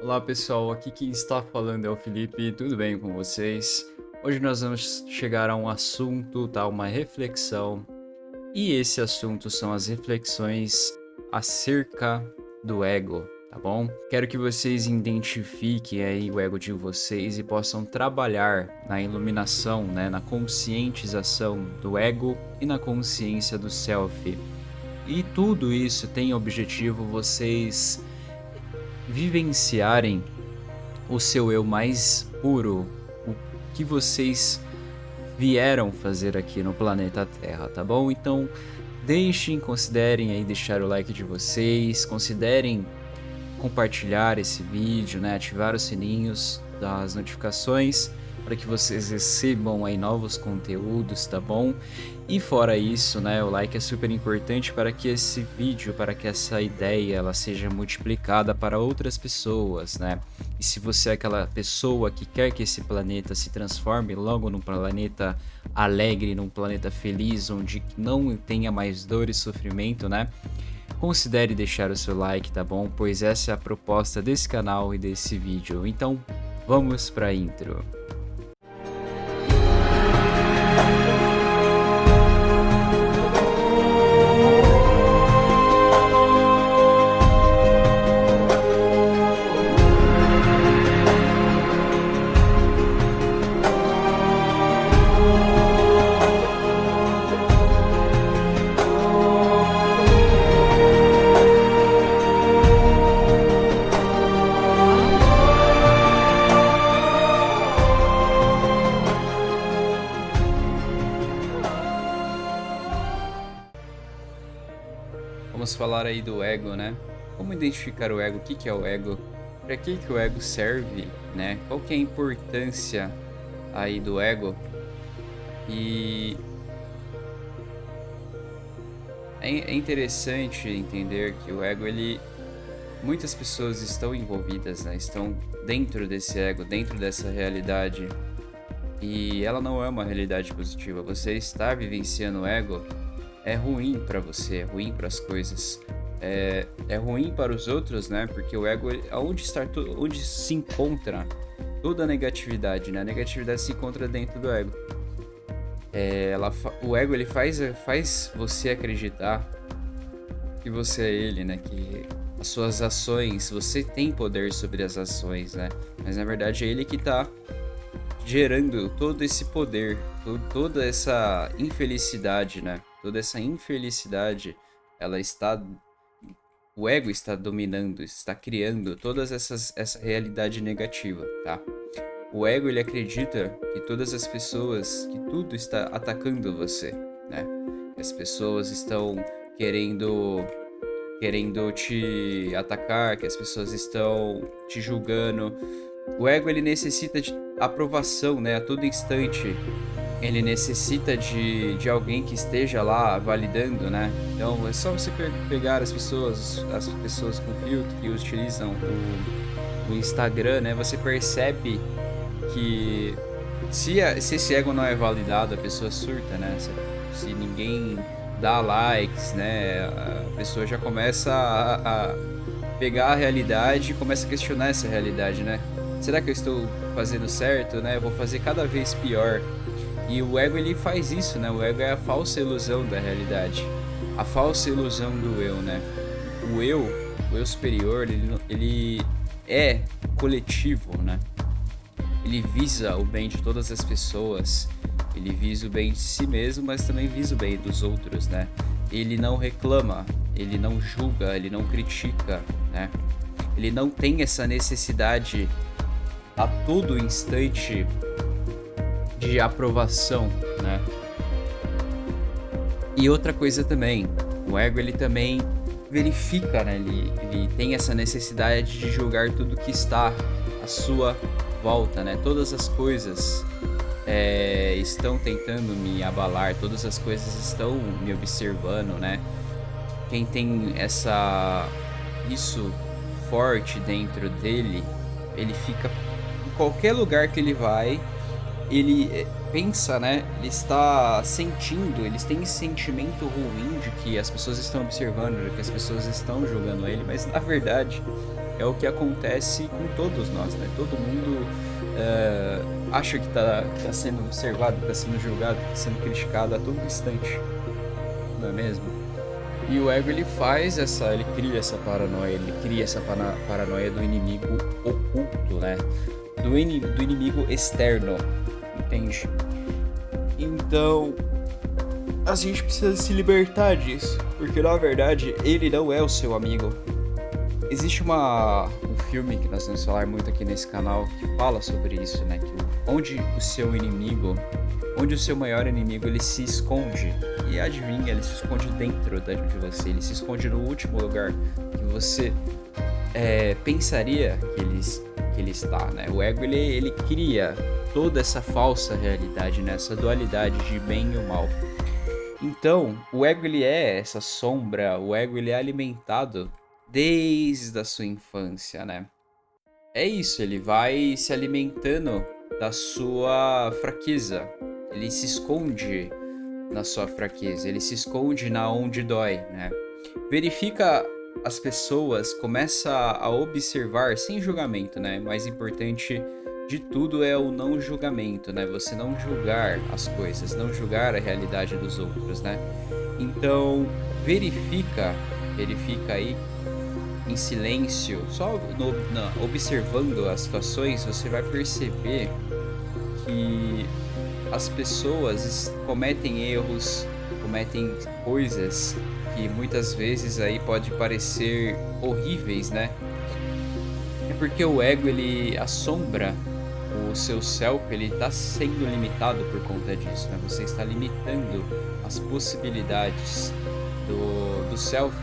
Olá pessoal, aqui quem está falando é o Felipe, tudo bem com vocês? Hoje nós vamos chegar a um assunto, tá? Uma reflexão, e esse assunto são as reflexões acerca do ego, tá bom? Quero que vocês identifiquem aí o ego de vocês e possam trabalhar na iluminação, né? Na conscientização do ego e na consciência do self. E tudo isso tem objetivo vocês vivenciarem o seu eu mais puro, o que vocês vieram fazer aqui no planeta Terra, tá bom? Então, considerem aí deixar o like de vocês, considerem compartilhar esse vídeo, né? Ativar os sininhos das notificações para que vocês recebam aí novos conteúdos, tá bom? E fora isso, né, o like é super importante para que esse vídeo, para que essa ideia, ela seja multiplicada para outras pessoas, né? E se você é aquela pessoa que quer que esse planeta se transforme logo num planeta alegre, num planeta feliz, onde não tenha mais dor e sofrimento, né? Considere deixar o seu like, tá bom? Pois essa é a proposta desse canal e desse vídeo. Então, vamos para a intro. Vamos falar aí do ego, né? Como identificar o ego? O que é o ego? Para que o ego serve, né? Qual que é a importância aí do ego? E é interessante entender que o ego, muitas pessoas estão envolvidas, né? Estão dentro desse ego, dentro dessa realidade. E ela não é uma realidade positiva. Você estar vivenciando o ego é ruim para você, é ruim para as coisas. É ruim para os outros, né? Porque o ego, onde se encontra toda a negatividade, né? A negatividade se encontra dentro do ego. O ego, ele faz você acreditar que você é ele, né? Que as suas ações, você tem poder sobre as ações, né? Mas na verdade é ele que tá gerando todo esse poder, toda essa infelicidade, né? Toda essa infelicidade, o ego está dominando, está criando essa realidade negativa, tá? O ego, ele acredita que todas as pessoas, que tudo está atacando você, né? As pessoas estão querendo te atacar, que as pessoas estão te julgando. O ego, ele necessita de aprovação, né? A todo instante ele necessita de alguém que esteja lá validando, né? Então é só você pegar as pessoas com filtro que utilizam o Instagram, né? Você percebe que se esse ego não é validado, a pessoa surta, né? Se ninguém dá likes, né? A pessoa já começa a pegar a realidade e começa a questionar essa realidade, né? Será que eu estou fazendo certo, né? Eu vou fazer cada vez pior. E o ego, ele faz isso, né? O ego é a falsa ilusão da realidade. A falsa ilusão do eu, né? O eu superior, ele é coletivo, né? Ele visa o bem de todas as pessoas. Ele visa o bem de si mesmo, mas também visa o bem dos outros, né? Ele não reclama, ele não julga, ele não critica, né? Ele não tem essa necessidade a todo instante de aprovação, né? E outra coisa também, o ego, ele também verifica, né? Ele tem essa necessidade de julgar tudo que está à sua volta, né? Todas as coisas estão tentando me abalar, todas as coisas estão me observando, né? Quem tem isso forte dentro dele, ele fica em qualquer lugar que ele vai, ele pensa, né? Ele está sentindo, eles têm esse sentimento ruim de que as pessoas estão observando, de que as pessoas estão julgando ele, mas na verdade é o que acontece com todos nós, né? Todo mundo acha que tá sendo observado, que tá sendo julgado, que tá sendo criticado a todo instante, não é mesmo? E o ego ele cria essa paranoia, ele cria essa paranoia do inimigo oculto, né? Do inimigo externo, entende? Então, a gente precisa se libertar disso, porque na verdade ele não é o seu amigo. Existe um filme que nós vamos falar muito aqui nesse canal que fala sobre isso, né? Que onde o seu maior inimigo ele se esconde. E adivinha, ele se esconde dentro de você, ele se esconde no último lugar que você pensaria que ele está, né? O ego ele cria toda essa falsa realidade, né? Essa dualidade de bem e o mal. Então, o ego ele é essa sombra, o ego ele é alimentado desde a sua infância, né? É isso, ele vai se alimentando da sua fraqueza. Ele se esconde na sua fraqueza, ele se esconde na onde dói, né? Verifica as pessoas, começa a observar sem julgamento, né? O mais importante de tudo é o não julgamento, né? Você não julgar as coisas, não julgar a realidade dos outros, né? Então, verifica aí em silêncio, só observando as situações, você vai perceber que as pessoas cometem erros, cometem coisas que muitas vezes aí pode parecer horríveis, né? É porque o ego ele assombra o seu self, ele está sendo limitado por conta disso, né? Você está limitando as possibilidades do self,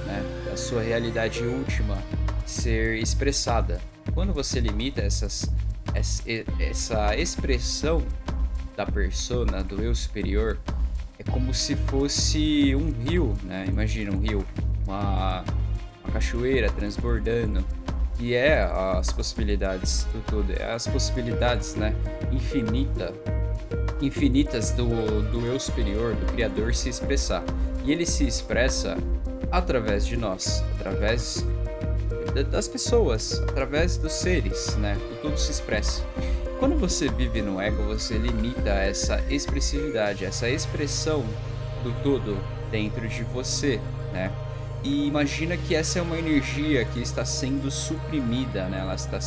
né? Da sua realidade última ser expressada. Quando você limita essa expressão da persona, do eu superior, é como se fosse um rio, né? Imagina um rio, uma cachoeira transbordando, que é as possibilidades do tudo, é as possibilidades, né? Infinitas do eu superior, do Criador se expressar. E ele se expressa através de nós, através das pessoas, através dos seres, né? O tudo se expressa. Quando você vive no ego, você limita essa expressividade, essa expressão do todo dentro de você, né? E imagina que essa é uma energia que está sendo suprimida, né? Ela está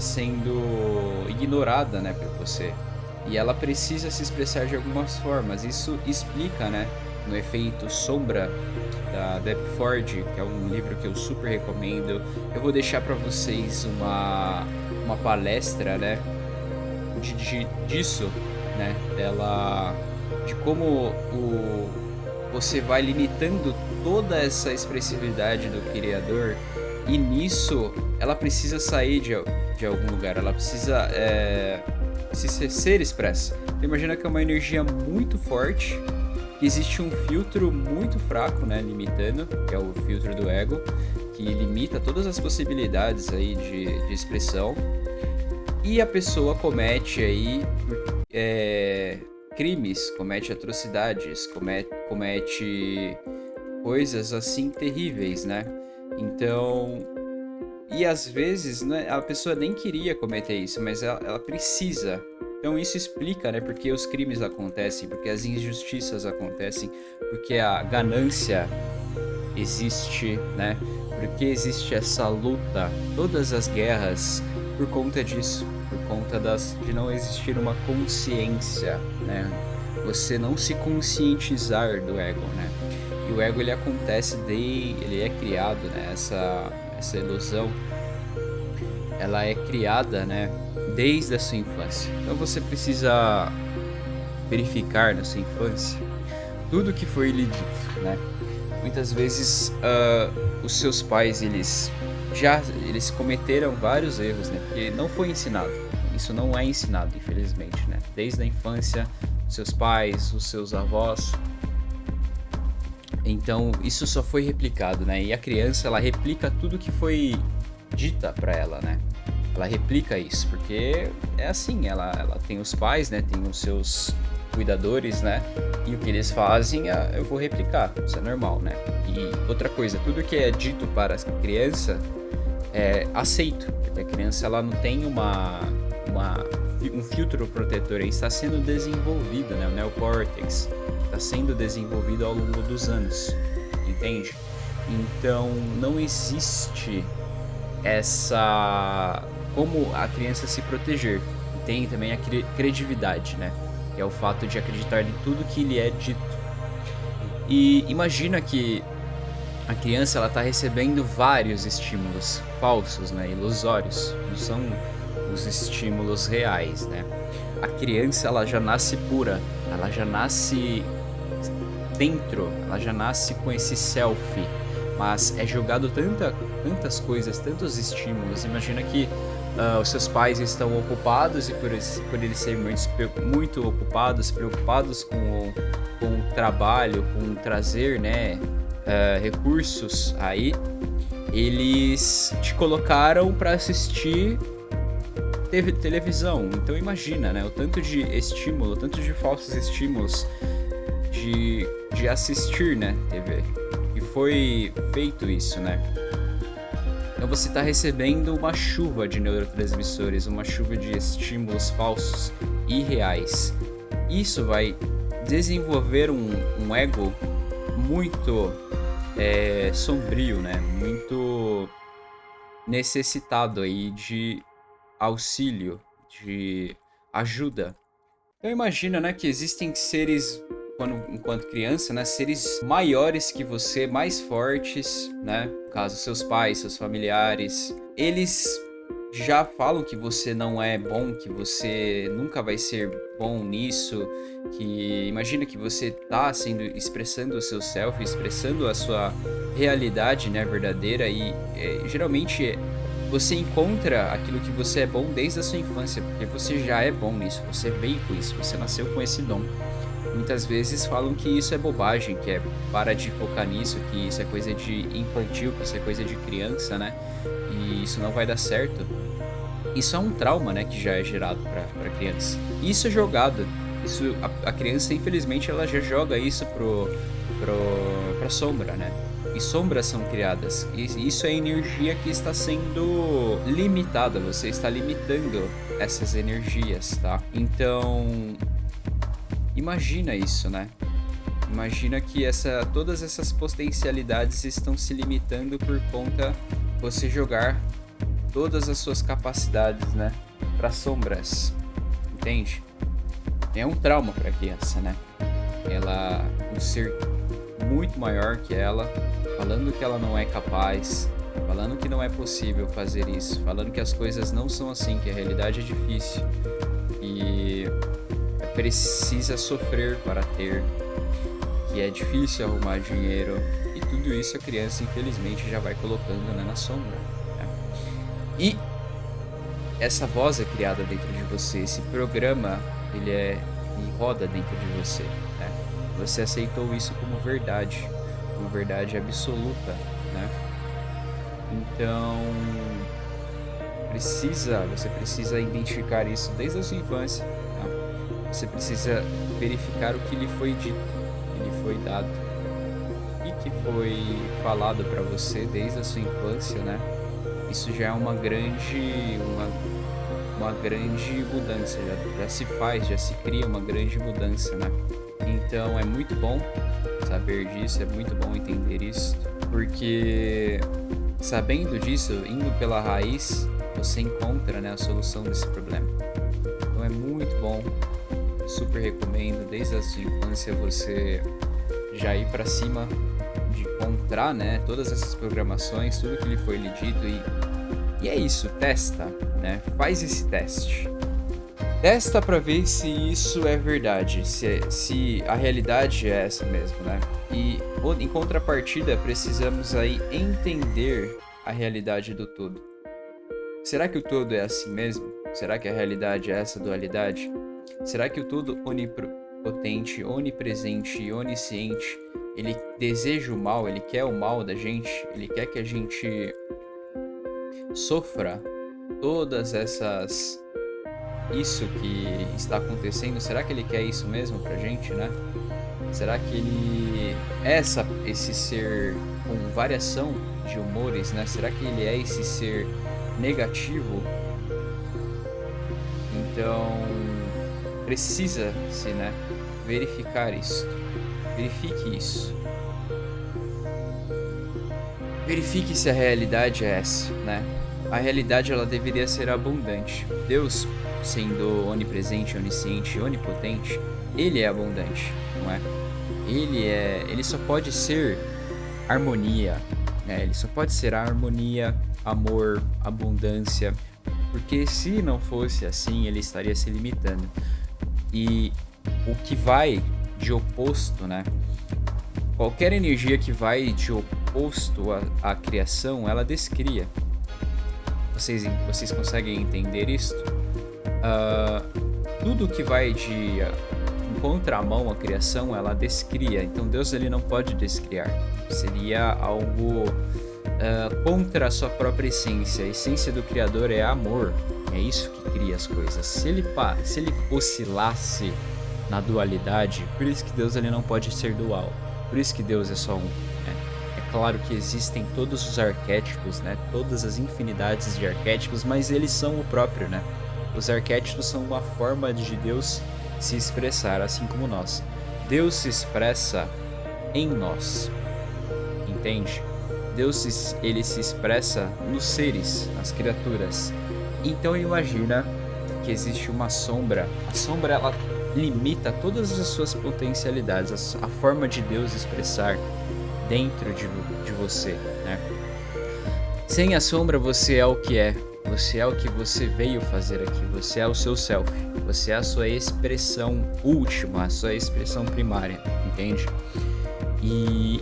sendo ignorada, né, por você. E ela precisa se expressar de algumas formas. Isso explica, né, no efeito sombra da Deb Ford, que é um livro que eu super recomendo. Eu vou deixar para vocês uma palestra, né, disso, né, dela, de como você vai limitando toda essa expressividade do Criador, e nisso ela precisa sair de algum lugar, ela precisa ser expressa. Então, imagina que é uma energia muito forte, que existe um filtro muito fraco, né, limitando, que é o filtro do ego, que limita todas as possibilidades aí de expressão, e a pessoa comete aí crimes, comete atrocidades, comete coisas assim terríveis, né? Então, e às vezes, né, a pessoa nem queria cometer isso, mas ela precisa. Então isso explica, né, porque os crimes acontecem, porque as injustiças acontecem, porque a ganância existe, né? Porque existe essa luta, todas as guerras, por conta disso, por conta de não existir uma consciência, né? Você não se conscientizar do ego, né? E o ego ele acontece ele é criado, né? Essa ilusão, ela é criada, né, desde a sua infância. Então você precisa verificar na sua infância tudo que foi lhe dito, né? Muitas vezes os seus pais eles cometeram vários erros, né? Porque não foi ensinado. Isso não é ensinado, infelizmente, né? Desde a infância, seus pais, os seus avós. Então isso só foi replicado, né? E a criança ela replica tudo que foi dita para ela, né? Ela replica isso, porque é assim, ela tem os pais, né? Tem os seus cuidadores, né? E o que eles fazem, eu vou replicar. Isso é normal, né? E outra coisa, tudo que é dito para a criança é aceito, porque a criança ela não tem um filtro protetor, ele está sendo desenvolvido, né? O neocórtex está sendo desenvolvido ao longo dos anos, entende? Então não existe essa como a criança se proteger. Tem também a credibilidade, né? Que é o fato de acreditar em tudo que lhe é dito. E imagina que a criança ela tá recebendo vários estímulos falsos, né? Ilusórios. Não são os estímulos reais, né? A criança ela já nasce pura, ela já nasce dentro, ela já nasce com esse self, mas é jogado tantas coisas, tantos estímulos. Imagina que os seus pais estão ocupados e por eles serem muito ocupados, preocupados com o trabalho, com trazer, né, recursos aí, eles te colocaram para assistir televisão. Então imagina, né, o tanto de estímulo, o tanto de falsos estímulos de assistir, né, TV. E foi feito isso, né? Então você está recebendo uma chuva de neurotransmissores, uma chuva de estímulos falsos, irreais. Isso vai desenvolver um ego muito sombrio, né? Muito necessitado aí de auxílio, de ajuda. Então imagina, né, que existem seres, enquanto criança, né, seres maiores que você, mais fortes, né, no caso seus pais, seus familiares, eles já falam que você não é bom, que você nunca vai ser bom nisso, que imagina que você tá expressando o seu self, expressando a sua realidade, né, verdadeira, e geralmente você encontra aquilo que você é bom desde a sua infância, porque você já é bom nisso, você veio com isso, você nasceu com esse dom. Muitas vezes falam que isso é bobagem, que para de focar nisso, que isso é coisa de infantil, que isso é coisa de criança, né? E isso não vai dar certo. Isso é um trauma, né, que já é gerado para criança. Isso é jogado. Isso, a criança, infelizmente, ela já joga isso pra sombra, né? E sombras são criadas. E isso é energia que está sendo limitada. Você está limitando essas energias, tá? Então, imagina isso, né? Imagina que todas essas potencialidades estão se limitando por conta de você jogar todas as suas capacidades, né, para sombras, entende? É um trauma para a criança, né? Um ser muito maior que ela, falando que ela não é capaz, falando que não é possível fazer isso, falando que as coisas não são assim, que a realidade é difícil e precisa sofrer para ter, que é difícil arrumar dinheiro, e tudo isso a criança infelizmente já vai colocando, né, na sombra, né? E essa voz é criada dentro de você, esse programa ele roda dentro de você, né? Você aceitou isso como verdade absoluta, né? Então você precisa identificar isso desde a sua infância, tá? Você precisa verificar o que lhe foi dito, o que lhe foi dado e que foi falado para você desde a sua infância, né? Isso já é uma grande mudança, já se cria uma grande mudança, né? Então é muito bom saber disso, é muito bom entender isso, porque sabendo disso, indo pela raiz, você encontra, né, a solução desse problema. Então é muito bom, super recomendo, desde a sua infância você já ir para cima de encontrar, né, todas essas programações, tudo que lhe foi lhe dito, e é isso, testa, né, faz esse teste. Testa para ver se isso é verdade, se a realidade é essa mesmo, né? E em contrapartida, precisamos aí entender a realidade do todo. Será que o todo é assim mesmo? Será que a realidade é essa dualidade? Será que o todo onipotente, onipresente e onisciente, ele deseja o mal, ele quer o mal da gente, ele quer que a gente sofra todas essas isso que está acontecendo, será que ele quer isso mesmo pra gente, né? Será que ele é esse ser com variação de humores, né? Será que ele é esse ser negativo? Então, precisa-se, né, verificar isso. Verifique isso. Verifique se a realidade é essa, né? A realidade ela deveria ser abundante. Deus, sendo onipresente, onisciente, onipotente, ele é abundante, não é? Ele só pode ser harmonia, né? Ele só pode ser harmonia, amor, abundância, porque se não fosse assim, ele estaria se limitando. E o que vai de oposto, né? Qualquer energia que vai de oposto à criação, ela descria. Vocês conseguem entender isso? Tudo que vai de em contramão à criação, ela descria. Então Deus ele não pode descriar. Seria algo contra a sua própria essência. A essência do Criador é amor. É isso que cria as coisas. Se ele oscilasse na dualidade, por isso que Deus ele não pode ser dual. Por isso que Deus é só um. Né? É claro que existem todos os arquétipos, né? Todas as infinidades de arquétipos, mas eles são o próprio, né? Os arquétipos são uma forma de Deus se expressar, assim como nós. Deus se expressa em nós, entende? Deus ele se expressa nos seres, nas criaturas. Então imagina que existe uma sombra. A sombra ela limita todas as suas potencialidades, a forma de Deus expressar dentro de você, né? Sem a sombra você é o que é. Você é o que você veio fazer aqui. Você é o seu self. Você é a sua expressão última, a sua expressão primária, entende? E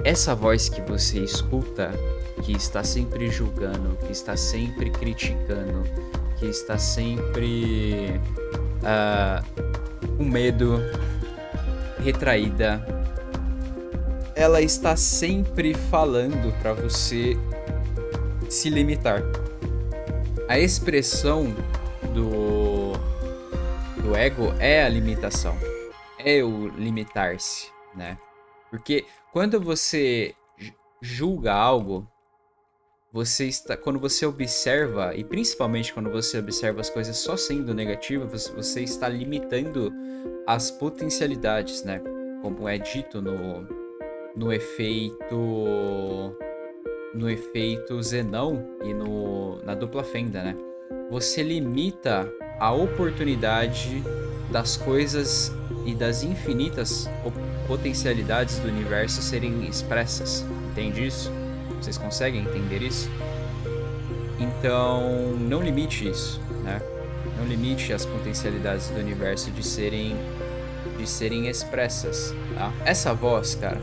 essa voz que você escuta, que está sempre julgando, que está sempre criticando, que está sempre com medo, retraída, ela está sempre falando para você se limitar. A expressão do ego é a limitação, é o limitar-se, né? Porque quando você julga algo, quando você observa, e principalmente quando você observa as coisas só sendo negativas, você está limitando as potencialidades, né? Como é dito no efeito Zenão e na dupla fenda, né? Você limita a oportunidade das coisas e das infinitas potencialidades do universo serem expressas. Entende isso? Vocês conseguem entender isso? Então, não limite isso, né? Não limite as potencialidades do universo de serem expressas, tá? Essa voz, cara,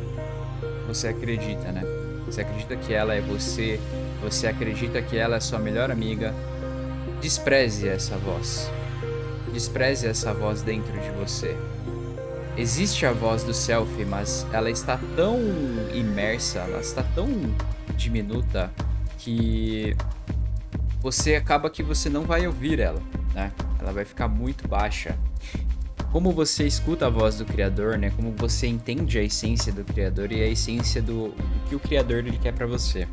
você acredita, né? Você acredita que ela é você, você acredita que ela é sua melhor amiga. Despreze essa voz. Despreze essa voz dentro de você. Existe a voz do self, mas ela está tão imersa, ela está tão diminuta que acaba que você não vai ouvir ela, né? Ela vai ficar muito baixa. Como você escuta a voz do Criador, né? Como você entende a essência do Criador e a essência do que o Criador ele quer para você.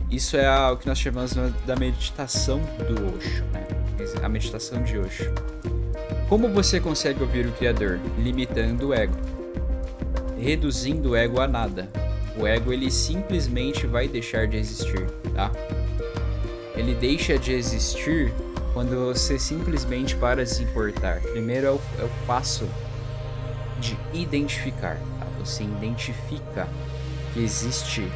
Isso é o que nós chamamos da meditação do Osho, né? A meditação de Osho. Como você consegue ouvir o Criador? Limitando o ego. Reduzindo o ego a nada. O ego, ele simplesmente vai deixar de existir, tá? Ele deixa de existir quando você simplesmente para de se importar. Primeiro é o passo de identificar, tá? Você identifica que existe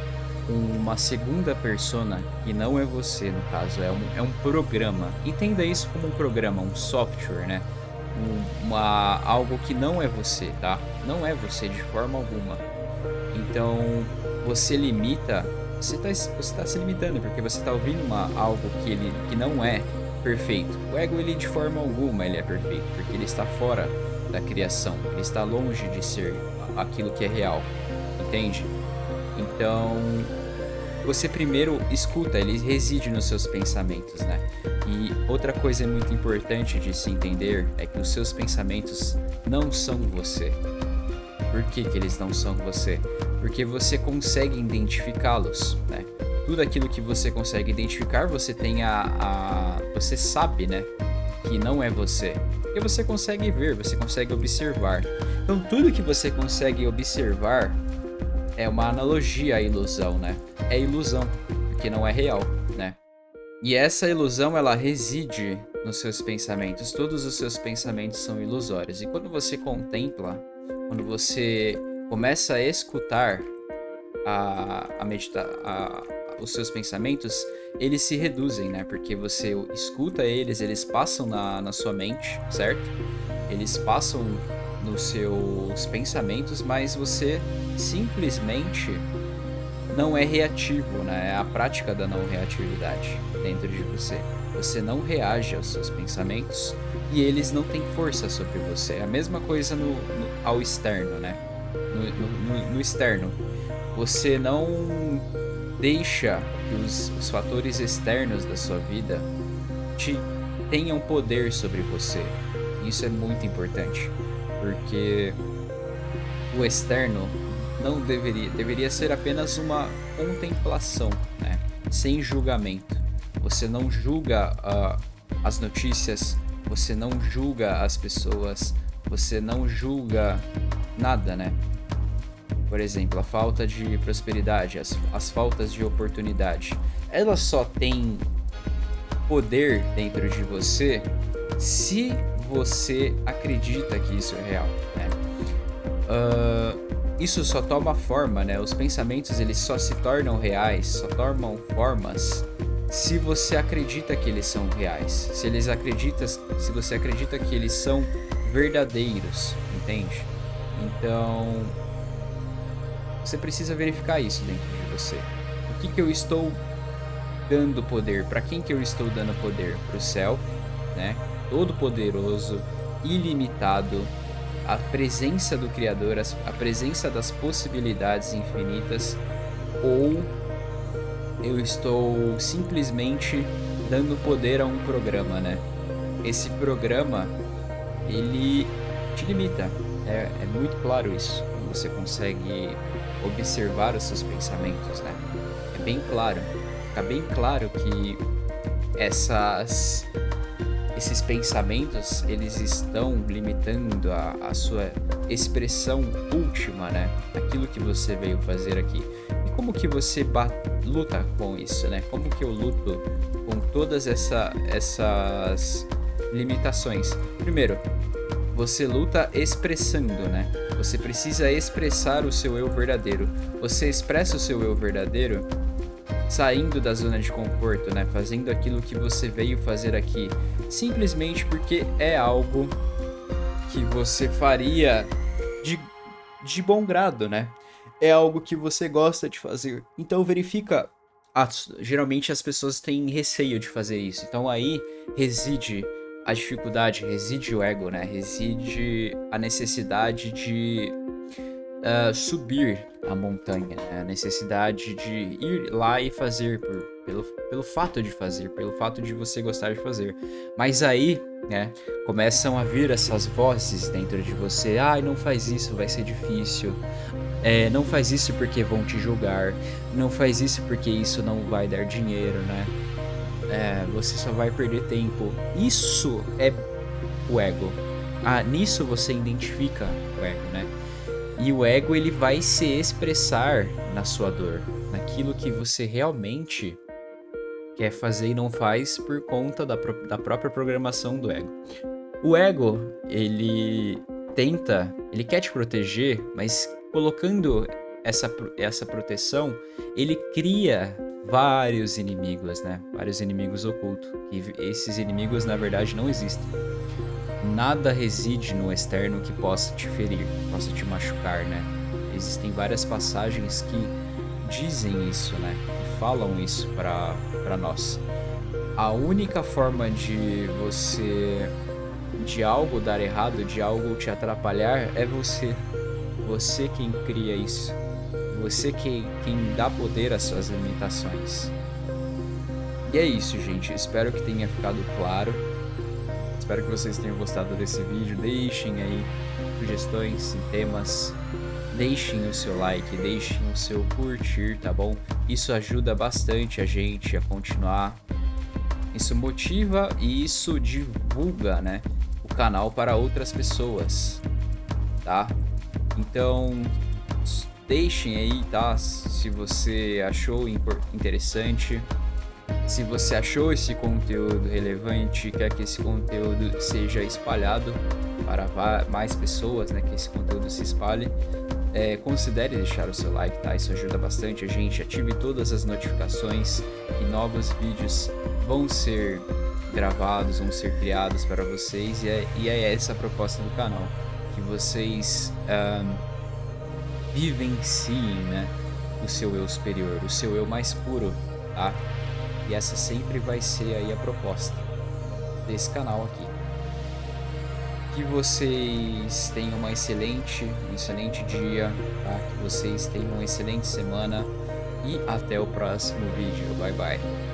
uma segunda persona que não é você, no caso, é um programa. Entenda isso como um programa, um software, né? Algo que não é você, tá? Não é você de forma alguma. Então, você limita, você tá se limitando, porque você tá ouvindo algo que não é perfeito. O ego, ele de forma alguma ele é perfeito, porque ele está fora da criação, ele está longe de ser aquilo que é real, entende? Então, você primeiro escuta, ele reside nos seus pensamentos, né? E outra coisa muito importante de se entender é que os seus pensamentos não são você. Por que que eles não são você? Porque você consegue identificá-los, né? Tudo aquilo que você consegue identificar, você tem você sabe, né? Que não é você. Porque você consegue ver, você consegue observar. Então tudo que você consegue observar é uma analogia à ilusão, né? É ilusão, porque não é real, né? E essa ilusão, ela reside nos seus pensamentos. Todos os seus pensamentos são ilusórios. E quando você contempla, quando você começa a escutar, a meditar, os seus pensamentos, eles se reduzem, né? Porque você escuta eles passam na sua mente, certo? Eles passam nos seus pensamentos, mas você simplesmente não é reativo, né? É a prática da não reatividade dentro de você. Você não reage aos seus pensamentos e eles não têm força sobre você. É a mesma coisa ao externo, né? No externo. Você não deixa que os fatores externos da sua vida tenham poder sobre você. Isso é muito importante, porque o externo não deveria ser apenas uma contemplação, né? Sem julgamento. Você não julga as notícias, você não julga as pessoas, você não julga nada, né? Por exemplo, a falta de prosperidade, as faltas de oportunidade, elas só têm poder dentro de você se você acredita que isso é real, né? Isso só toma forma, né? Os pensamentos, eles só se tornam reais, só tomam formas se você acredita que eles são reais. Se você acredita que eles são verdadeiros, entende? Então, você precisa verificar isso dentro de você. O que eu estou dando poder? Para quem que eu estou dando poder? Para o céu, né? Todo-poderoso, ilimitado, a presença do Criador, a presença das possibilidades infinitas, ou eu estou simplesmente dando poder a um programa, né? Esse programa, ele te limita. É muito claro isso. Você consegue observar os seus pensamentos, né? É bem claro. Fica bem claro que esses pensamentos, eles estão limitando a sua expressão última, né? Aquilo que você veio fazer aqui. E como que você luta com isso, né? Como que eu luto com todas essas limitações? Primeiro, você luta expressando, né? Você precisa expressar o seu eu verdadeiro. Você expressa o seu eu verdadeiro saindo da zona de conforto, né? Fazendo aquilo que você veio fazer aqui, simplesmente porque é algo que você faria de bom grado, né? É algo que você gosta de fazer. Então verifica. Geralmente as pessoas têm receio de fazer isso. Então aí reside a dificuldade, reside o ego, né? Reside a necessidade de subir a montanha, né? A necessidade de ir lá e fazer pelo fato de fazer, pelo fato de você gostar de fazer. Mas aí, né, começam a vir essas vozes dentro de você. Não faz isso, vai ser difícil. Não faz isso porque vão te julgar. Não faz isso porque isso não vai dar dinheiro, né? Você só vai perder tempo. Isso é o ego. Nisso você identifica o ego, né? E o ego, ele vai se expressar na sua dor, naquilo que você realmente quer fazer e não faz por conta da própria programação do ego. O ego, ele quer te proteger, mas colocando essa proteção, ele cria vários inimigos, né? Vários inimigos ocultos. E esses inimigos, na verdade, não existem. Nada reside no externo que possa te ferir, possa te machucar, né? Existem várias passagens que dizem isso, né? Que falam isso pra nós. A única forma de algo dar errado, de algo te atrapalhar, é você. Você quem cria isso. Você quem dá poder às suas limitações. E é isso, gente. Espero que tenha ficado claro. Espero que vocês tenham gostado desse vídeo. Deixem aí sugestões e temas. Deixem o seu like, deixem o seu curtir, tá bom? Isso ajuda bastante a gente a continuar. Isso motiva e isso divulga, né, o canal para outras pessoas, tá? Então, deixem aí, tá? Se você achou interessante, se você achou esse conteúdo relevante, quer que esse conteúdo seja espalhado para mais pessoas, né? Que esse conteúdo se espalhe. Considere deixar o seu like, tá? Isso ajuda bastante a gente. Ative todas as notificações e novos vídeos vão ser gravados, vão ser criados para vocês. E é essa a proposta do canal, que vocês vivenciem, né, o seu eu superior, o seu eu mais puro, tá? E essa sempre vai ser aí a proposta desse canal aqui. Que vocês tenham um excelente dia, tá? Que vocês tenham uma excelente semana e até o próximo vídeo. Bye, bye.